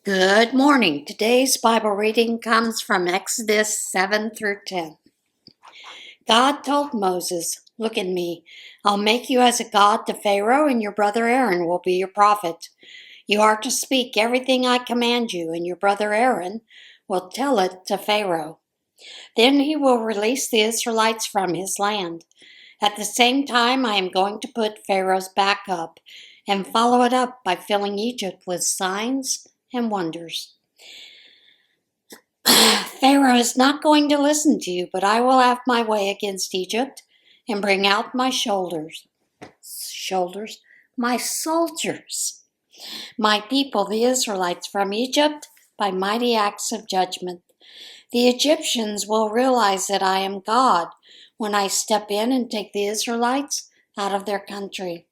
Good morning. Today's Bible reading comes from Exodus 7 through 10. God told Moses, "Look at me. I'll make you as a god to Pharaoh, and your brother Aaron will be your prophet. You are to speak everything I command you, and your brother Aaron will tell it to Pharaoh. Then he will release the Israelites from his land. At the same time, I am going to put Pharaoh's back up and follow it up by filling Egypt with signs and wonders. Pharaoh is not going to listen to you, but I will have my way against Egypt and bring out my my soldiers, my people, the Israelites, from Egypt by mighty acts of judgment. The Egyptians will realize that I am God when I step in and take the Israelites out of their country."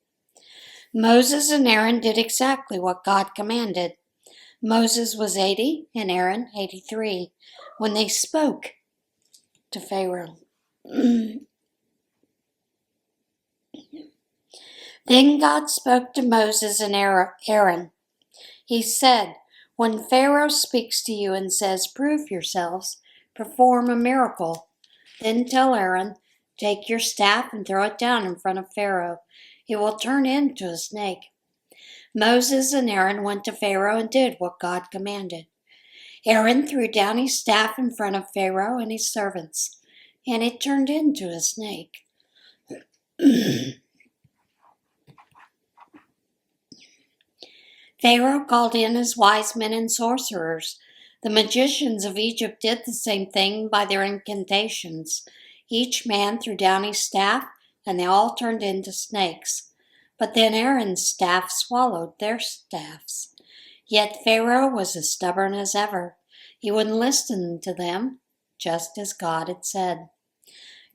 Moses and Aaron did exactly what God commanded. Moses was 80 and Aaron 83 when they spoke to Pharaoh. Then God spoke to Moses and Aaron. He said, "When Pharaoh speaks to you and says, 'Prove yourselves, perform a miracle,' then tell Aaron, 'Take your staff and throw it down in front of Pharaoh. It will turn into a snake.'" Moses and Aaron went to Pharaoh and did what God commanded. Aaron threw down his staff in front of Pharaoh and his servants, and it turned into a snake. Pharaoh called in his wise men and sorcerers. The magicians of Egypt did the same thing by their incantations. Each man threw down his staff, and they all turned into snakes. But then Aaron's staff swallowed their staffs. Yet Pharaoh was as stubborn as ever. He wouldn't listen to them, just as God had said.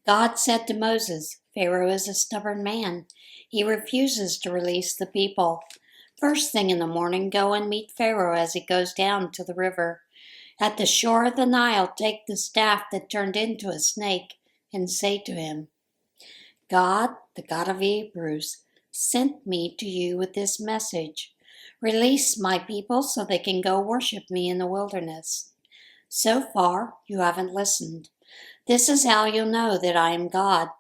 God said to Moses, "Pharaoh is a stubborn man. He refuses to release the people. First thing in the morning, go and meet Pharaoh as he goes down to the river. At the shore of the Nile, take the staff that turned into a snake and say to him, 'God, the God of Hebrews, sent me to you with this message. Release my people so they can go worship me in the wilderness.' So far, you haven't listened. This is how you'll know that I am God.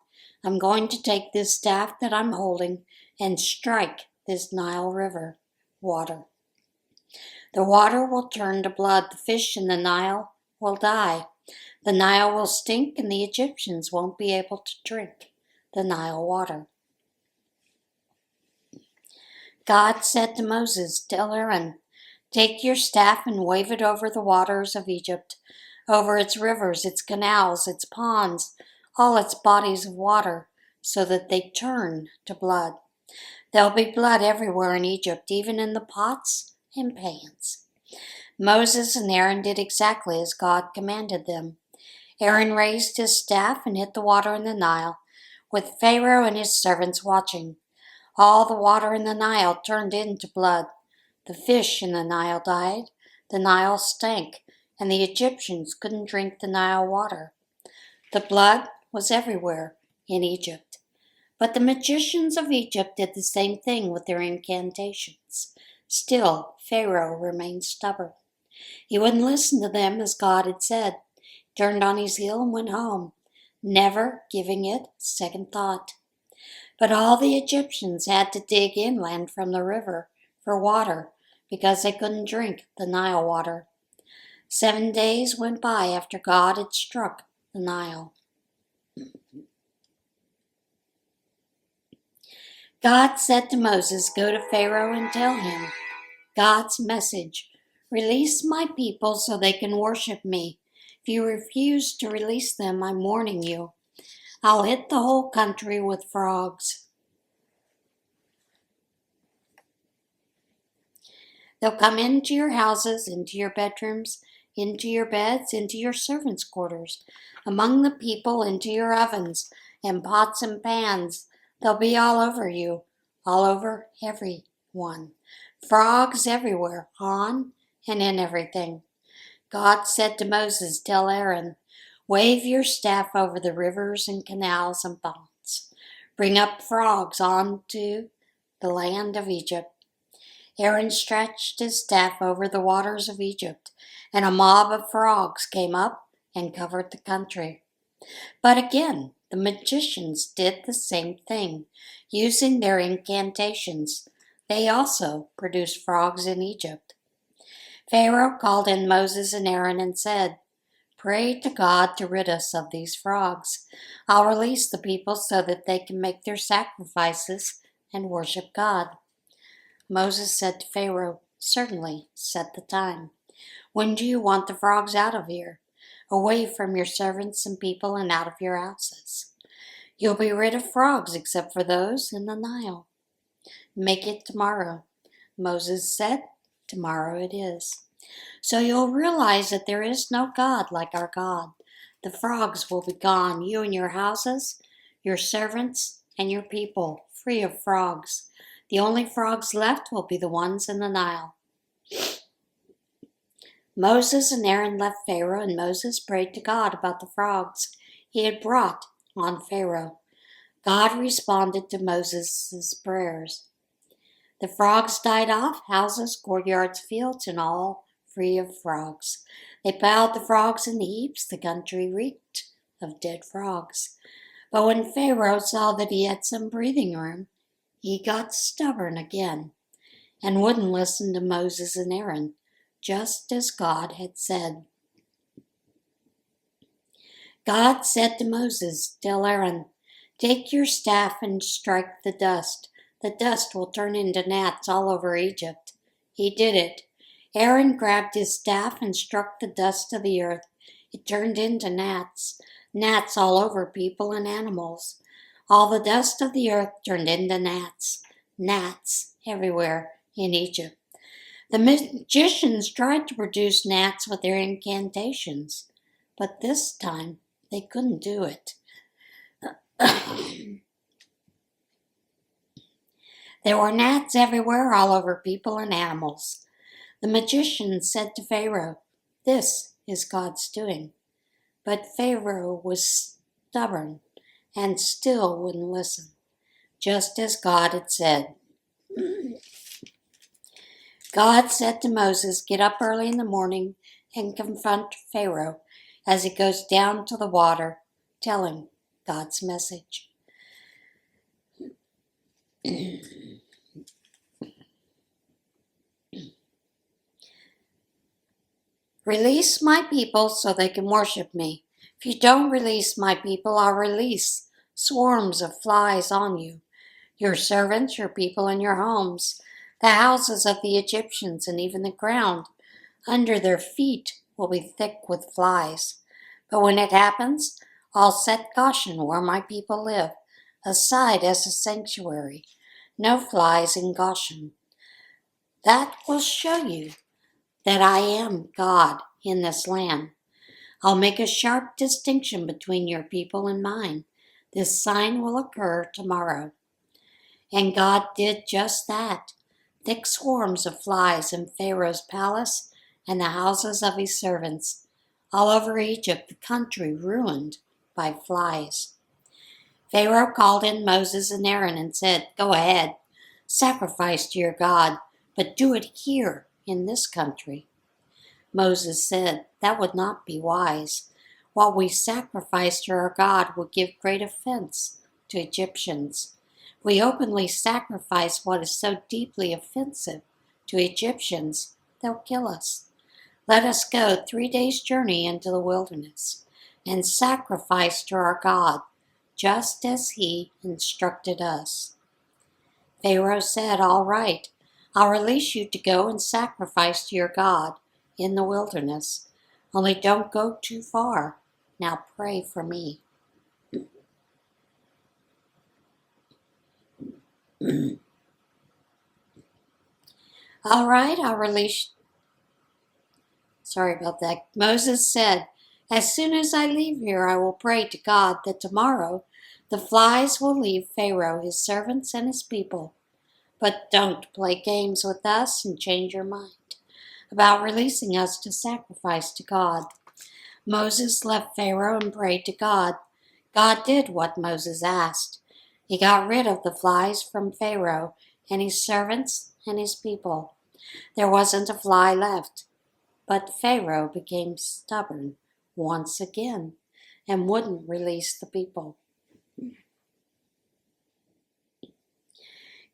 I'm going to take this staff that I'm holding and strike this Nile River water. The water will turn to blood. The fish in the Nile will die. The Nile will stink, and the Egyptians won't be able to drink the Nile water." God said to Moses, "Tell Aaron, take your staff and wave it over the waters of Egypt, over its rivers, its canals, its ponds, all its bodies of water, so that they turn to blood. There'll be blood everywhere in Egypt, even in the pots and pans." Moses and Aaron did exactly as God commanded them. Aaron raised his staff and hit the water in the Nile, with Pharaoh and his servants watching. All the water in the Nile turned into blood. The fish in the Nile died, the Nile stank, and the Egyptians couldn't drink the Nile water. The blood was everywhere in Egypt. But the magicians of Egypt did the same thing with their incantations. Still, Pharaoh remained stubborn. He wouldn't listen to them as God had said, turned on his heel and went home, never giving it second thought. But all the Egyptians had to dig inland from the river for water because they couldn't drink the Nile water. 7 days went by after God had struck the Nile. God said to Moses, "Go to Pharaoh and tell him God's message. Release my people so they can worship me. If you refuse to release them, I'm warning you. I'll hit the whole country with frogs. They'll come into your houses, into your bedrooms, into your beds, into your servants' quarters, among the people, into your ovens and pots and pans. They'll be all over you, all over everyone. Frogs everywhere, on and in everything." God said to Moses, "Tell Aaron, wave your staff over the rivers and canals and ponds. Bring up frogs onto the land of Egypt." Aaron stretched his staff over the waters of Egypt, and a mob of frogs came up and covered the country. But again, the magicians did the same thing, using their incantations. They also produced frogs in Egypt. Pharaoh called in Moses and Aaron and said, "Pray to God to rid us of these frogs. I'll release the people so that they can make their sacrifices and worship God." Moses said to Pharaoh, "Certainly, set the time. When do you want the frogs out of here? Away from your servants and people and out of your houses. You'll be rid of frogs except for those in the Nile." "Make it tomorrow." Moses said, "Tomorrow it is. So you'll realize that there is no God like our God. The frogs will be gone, you and your houses, your servants, and your people, free of frogs. The only frogs left will be the ones in the Nile." Moses and Aaron left Pharaoh, and Moses prayed to God about the frogs he had brought on Pharaoh. God responded to Moses' prayers. The frogs died off, houses, courtyards, fields, and all free of frogs. They piled the frogs in heaps. The country reeked of dead frogs. But when Pharaoh saw that he had some breathing room, he got stubborn again and wouldn't listen to Moses and Aaron, just as God had said. God said to Moses, "Tell Aaron, take your staff and strike the dust. The dust will turn into gnats all over Egypt." He did it. Aaron grabbed his staff and struck the dust of the earth. It turned into gnats, gnats all over people and animals. All the dust of the earth turned into gnats, gnats everywhere in Egypt. The magicians tried to produce gnats with their incantations, but this time they couldn't do it. There were gnats everywhere, all over people and animals. The magician said to Pharaoh, "This is God's doing." But Pharaoh was stubborn and still wouldn't listen, just as God had said. God said to Moses, "Get up early in the morning and confront Pharaoh as he goes down to the water. Tell him God's message." "Release my people so they can worship me. If you don't release my people, I'll release swarms of flies on you, your servants, your people, and your homes. The houses of the Egyptians and even the ground under their feet will be thick with flies. But when it happens, I'll set Goshen, where my people live, aside as a sanctuary. No flies in Goshen. That will show you that I am God in this land. I'll make a sharp distinction between your people and mine. This sign will occur tomorrow." And God did just that. Thick swarms of flies in Pharaoh's palace and the houses of his servants. All over Egypt, the country ruined by flies. Pharaoh called in Moses and Aaron and said, "Go ahead, sacrifice to your God, but do it here in this country." Moses said, "That would not be wise. What we sacrifice to our God would give great offense to Egyptians. We openly sacrifice what is so deeply offensive to Egyptians, they'll kill us. Let us go 3 days' journey into the wilderness and sacrifice to our God, just as he instructed us." Pharaoh said, "All right, I'll release you to go and sacrifice to your God in the wilderness. Only don't go too far. Now pray for me." "All right, I'll release." Sorry about that. Moses said, "As soon as I leave here, I will pray to God that tomorrow the flies will leave Pharaoh, his servants, and his people. But don't play games with us and change your mind about releasing us to sacrifice to God." Moses left Pharaoh and prayed to God. God did what Moses asked. He got rid of the flies from Pharaoh and his servants and his people. There wasn't a fly left. But Pharaoh became stubborn once again and wouldn't release the people.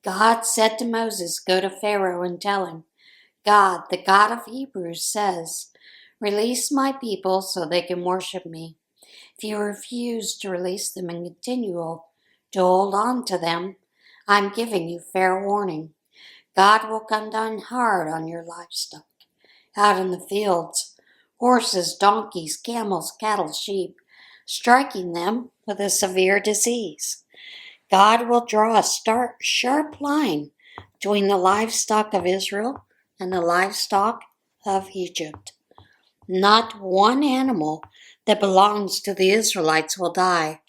God said to Moses, "Go to Pharaoh and tell him, God, the God of Hebrews, says, release my people so they can worship me. If you refuse to release them and continue to hold on to them, I'm giving you fair warning. God will come down hard on your livestock out in the fields, horses, donkeys, camels, cattle, sheep, striking them with a severe disease. God will draw a sharp line between the livestock of Israel and the livestock of Egypt. Not one animal that belongs to the Israelites will die.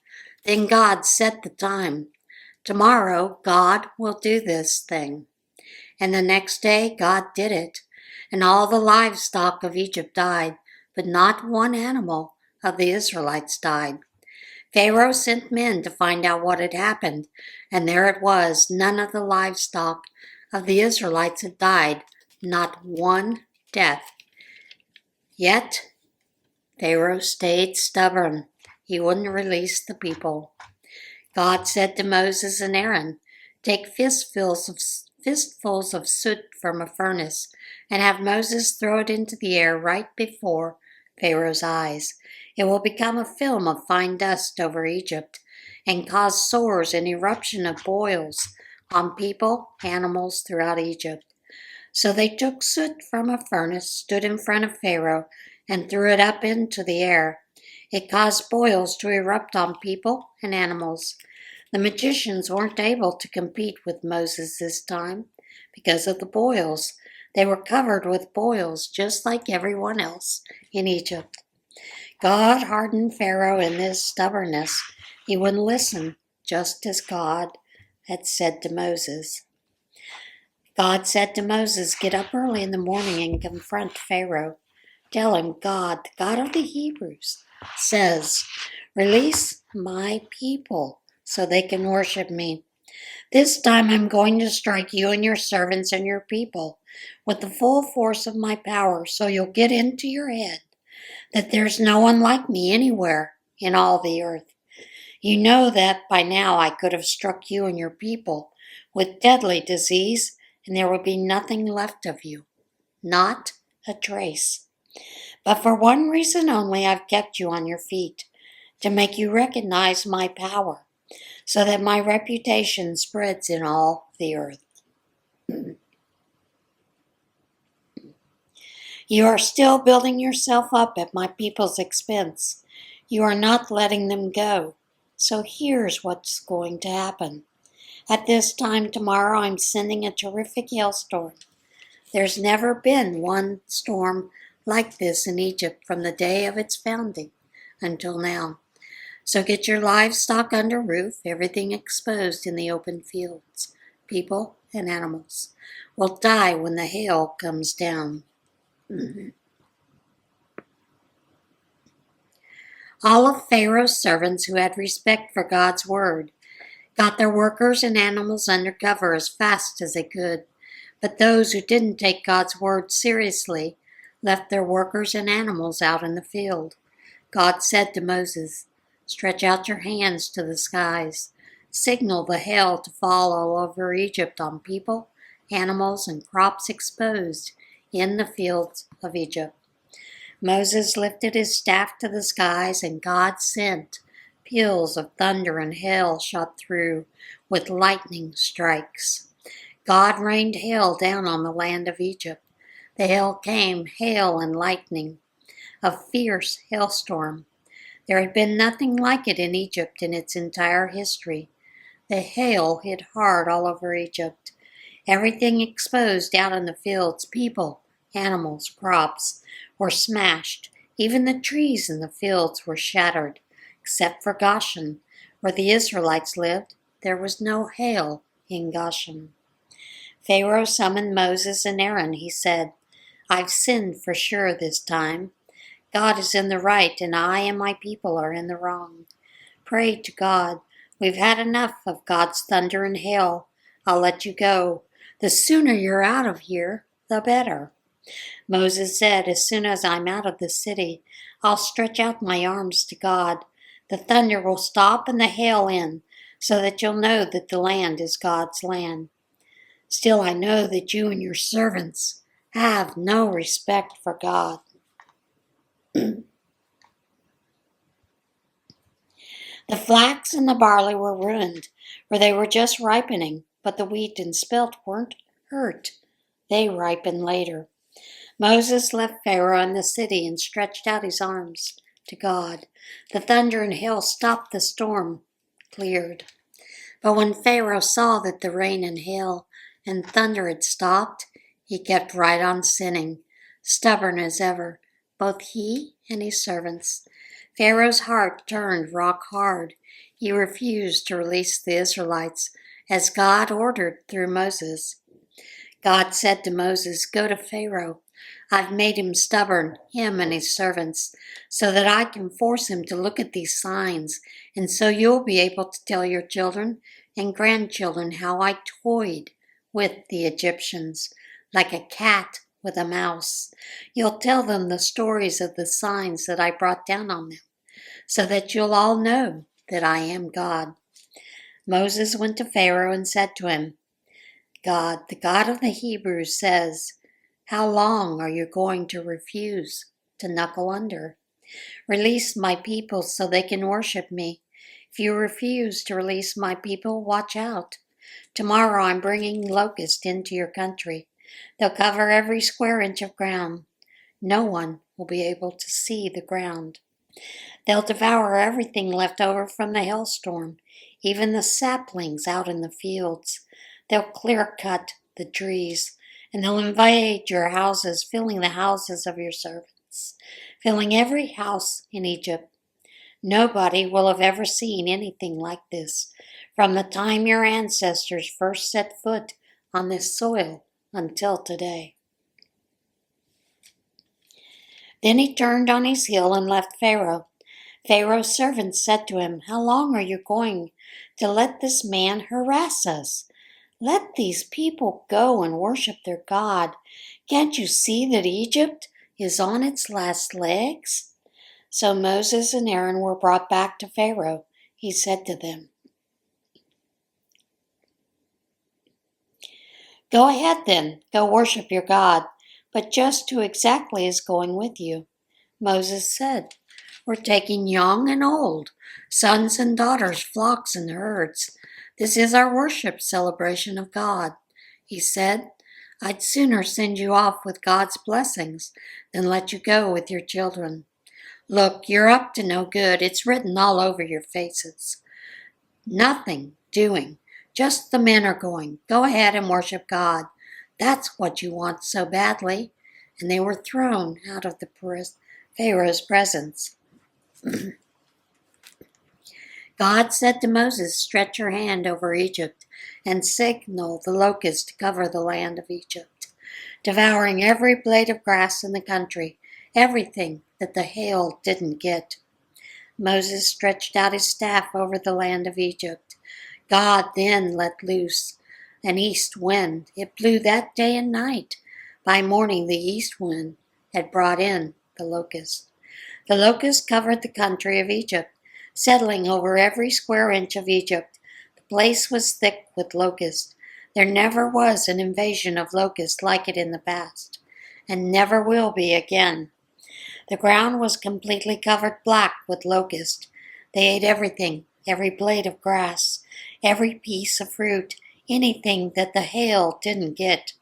Then God set the time. Tomorrow God will do this thing. And the next day God did it, and all the livestock of Egypt died, but not one animal of the Israelites died. Pharaoh sent men to find out what had happened, and there it was, none of the livestock of the Israelites had died, not one death. Yet Pharaoh stayed stubborn. He wouldn't release the people. God said to Moses and Aaron, take fistfuls of soot from a furnace and have Moses throw it into the air right before Pharaoh's eyes. It will become a film of fine dust over Egypt and cause sores and eruption of boils on people, animals throughout Egypt. So they took soot from a furnace, stood in front of Pharaoh, and threw it up into the air. It caused boils to erupt on people and animals. The magicians weren't able to compete with Moses this time because of the boils. They were covered with boils just like everyone else in Egypt. God hardened Pharaoh in his stubbornness. He wouldn't listen, just as God had said to Moses. God said to Moses, get up early in the morning and confront Pharaoh. Tell him, God, the God of the Hebrews, says, release my people so they can worship me. This time I'm going to strike you and your servants and your people with the full force of my power, so you'll get into your head that there's no one like me anywhere in all the earth. You know that by now I could have struck you and your people with deadly disease, and there would be nothing left of you, not a trace. But for one reason only I've kept you on your feet, to make you recognize my power, so that my reputation spreads in all the earth. You are still building yourself up at my people's expense. You are not letting them go. So here's what's going to happen. At this time tomorrow, I'm sending a terrific hailstorm. There's never been one storm like this in Egypt from the day of its founding until now. So get your livestock under roof, everything exposed in the open fields. People and animals will die when the hail comes down. All of Pharaoh's servants who had respect for God's word got their workers and animals under cover as fast as they could. But those who didn't take God's word seriously left their workers and animals out in the field. God said to Moses, stretch out your hands to the skies. Signal the hail to fall all over Egypt on people, animals, and crops exposed in the fields of Egypt. Moses lifted his staff to the skies, and God sent peals of thunder and hail shot through with lightning strikes. God rained hail down on the land of Egypt. The hail came, hail and lightning, a fierce hailstorm. There had been nothing like it in Egypt in its entire history. The hail hit hard all over Egypt. Everything exposed out in the fields, people, animals, crops, were smashed. Even the trees in the fields were shattered. Except for Goshen, where the Israelites lived, there was no hail in Goshen. Pharaoh summoned Moses and Aaron. He said, I've sinned for sure this time. God is in the right, and I and my people are in the wrong. Pray to God. We've had enough of God's thunder and hail. I'll let you go. The sooner you're out of here, the better. Moses said, as soon as I'm out of the city, I'll stretch out my arms to God. The thunder will stop and the hail end, so that you'll know that the land is God's land. Still, I know that you and your servants have no respect for God. The flax and the barley were ruined, for they were just ripening, but the wheat and spelt weren't hurt. They ripened later. Moses left Pharaoh in the city and stretched out his arms to God. The thunder and hail stopped the storm, cleared. But when Pharaoh saw that the rain and hail and thunder had stopped, he kept right on sinning, stubborn as ever, both he and his servants. Pharaoh's heart turned rock hard. He refused to release the Israelites, as God ordered through Moses. God said to Moses, "Go to Pharaoh. I've made him stubborn, him and his servants, so that I can force him to look at these signs, and so you'll be able to tell your children and grandchildren how I toyed with the Egyptians, like a cat with a mouse. You'll tell them the stories of the signs that I brought down on them, so that you'll all know that I am God." Moses went to Pharaoh and said to him, "God, the God of the Hebrews, says, 'How long are you going to refuse to knuckle under? Release my people so they can worship me. If you refuse to release my people, watch out. Tomorrow I'm bringing locusts into your country. They'll cover every square inch of ground. No one will be able to see the ground. They'll devour everything left over from the hailstorm, even the saplings out in the fields. They'll clear cut the trees, and they'll invade your houses, filling the houses of your servants, filling every house in Egypt. Nobody will have ever seen anything like this from the time your ancestors first set foot on this soil until today." Then he turned on his heel and left Pharaoh. Pharaoh's servants said to him, "How long are you going to let this man harass us? Let these people go and worship their God. Can't you see that Egypt is on its last legs?" So Moses and Aaron were brought back to Pharaoh. He said to them, "Go ahead then, go worship your God, but just who exactly is going with you?" Moses said, "We're taking young and old, sons and daughters, flocks and herds. This is our worship celebration of God." He said, "I'd sooner send you off with God's blessings than let you go with your children. Look, you're up to no good. It's written all over your faces. Nothing doing. Just the men are going. Go ahead and worship God. That's what you want so badly." And they were thrown out of the Pharaoh's presence. God said to Moses, "Stretch your hand over Egypt and signal the locust to cover the land of Egypt, devouring every blade of grass in the country, everything that the hail didn't get." Moses stretched out his staff over the land of Egypt. God then let loose an east wind. It blew that day and night. By morning, the east wind had brought in the locust. The locust covered the country of Egypt, settling over every square inch of Egypt. The place was thick with locusts. There never was an invasion of locusts like it in the past, and never will be again. The ground was completely covered black with locusts. They ate everything, every blade of grass, every piece of fruit, anything that the hail didn't get.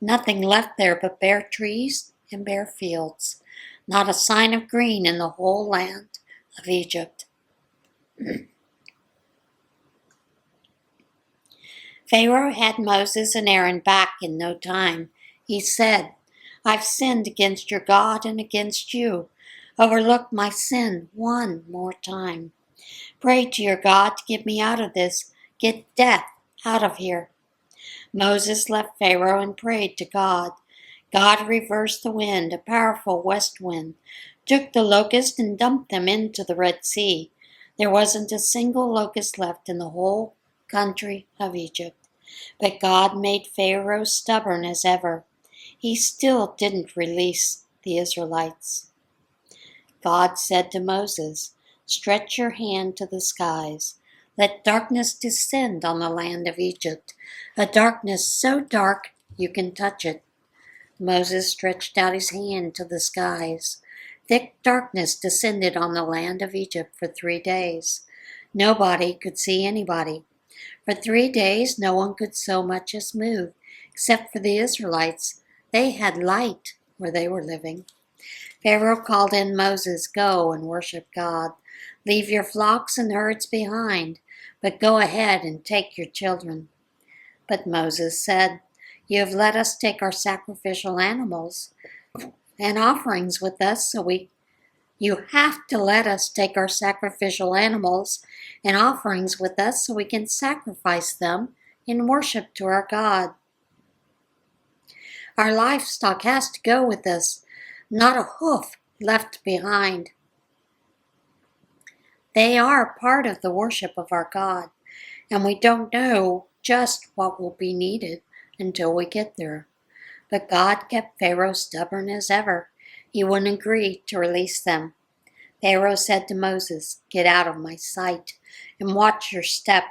Nothing left there but bare trees and bare fields. Not a sign of green in the whole land of Egypt. Pharaoh had Moses and Aaron back in no time. He said, "I've sinned against your God and against you. Overlook my sin one more time. Pray to your God to get me out of this. Get death out of here." Moses left Pharaoh and prayed to God. God reversed the wind, a powerful west wind, took the locust and dumped them into the Red Sea. There wasn't a single locust left in the whole country of Egypt. But God made Pharaoh stubborn as ever. He still didn't release the Israelites. God said to Moses, "Stretch your hand to the skies. Let darkness descend on the land of Egypt, a darkness so dark you can touch it." Moses stretched out his hand to the skies. Thick darkness descended on the land of Egypt for 3 days. Nobody could see anybody. For 3 days no one could so much as move, except for the Israelites. They had light where they were living. Pharaoh called in Moses, "Go and worship God. Leave your flocks and herds behind, but go ahead and take your children." But Moses said, "You have let us take our sacrificial animals and offerings with us, you have to let us take our sacrificial animals and offerings with us so we can sacrifice them in worship to our God. Our livestock has to go with us, not a hoof left behind. They are part of the worship of our God, and we don't know just what will be needed until we get there." But God kept Pharaoh stubborn as ever. He wouldn't agree to release them. Pharaoh said to Moses, "Get out of my sight and watch your step.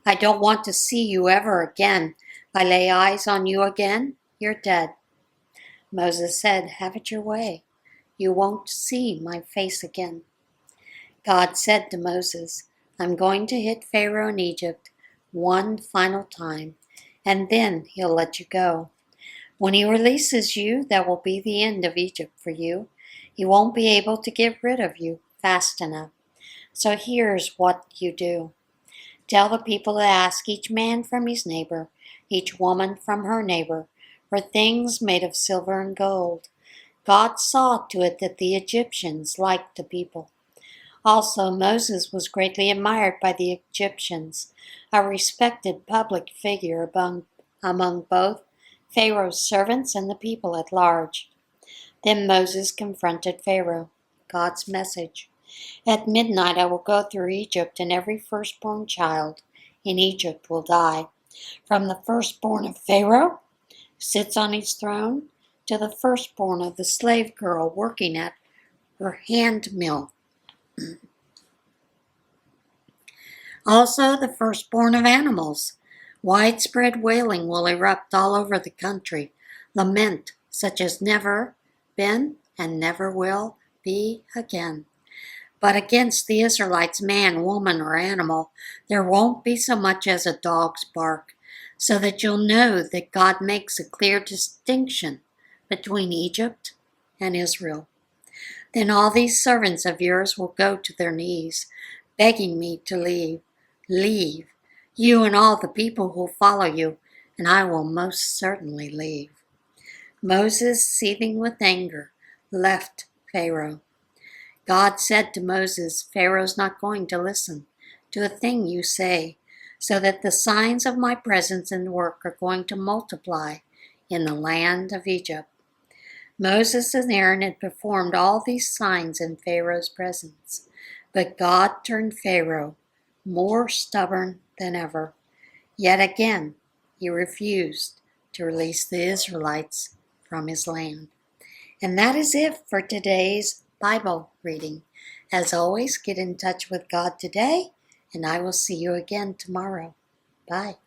I don't want to see you ever again. If I lay eyes on you again, you're dead." Moses said, "Have it your way. You won't see my face again." God said to Moses, "I'm going to hit Pharaoh in Egypt one final time, and then he'll let you go. When he releases you, that will be the end of Egypt for you. He won't be able to get rid of you fast enough. So here's what you do. Tell the people to ask each man from his neighbor, each woman from her neighbor, for things made of silver and gold." God saw to it that the Egyptians liked the people. Also, Moses was greatly admired by the Egyptians, a respected public figure among both Pharaoh's servants and the people at large. Then Moses confronted Pharaoh. God's message: "At midnight I will go through Egypt, and every firstborn child in Egypt will die, from the firstborn of Pharaoh, who sits on his throne, to the firstborn of the slave girl working at her hand mill. Also the firstborn of animals. Widespread wailing will erupt all over the country, lament such as never been and never will be again. But against the Israelites, man, woman, or animal, there won't be so much as a dog's bark, so that you'll know that God makes a clear distinction between Egypt and Israel. Then all these servants of yours will go to their knees, begging me to leave. Leave, you and all the people who follow you, and I will most certainly leave." Moses, seething with anger, left Pharaoh. God said to Moses, "Pharaoh's not going to listen to a thing you say, so that the signs of my presence and work are going to multiply in the land of Egypt." Moses and Aaron had performed all these signs in Pharaoh's presence, but God turned Pharaoh more stubborn than ever. Yet again, he refused to release the Israelites from his land. And that is it for today's Bible reading. As always, get in touch with God today, and I will see you again tomorrow. Bye.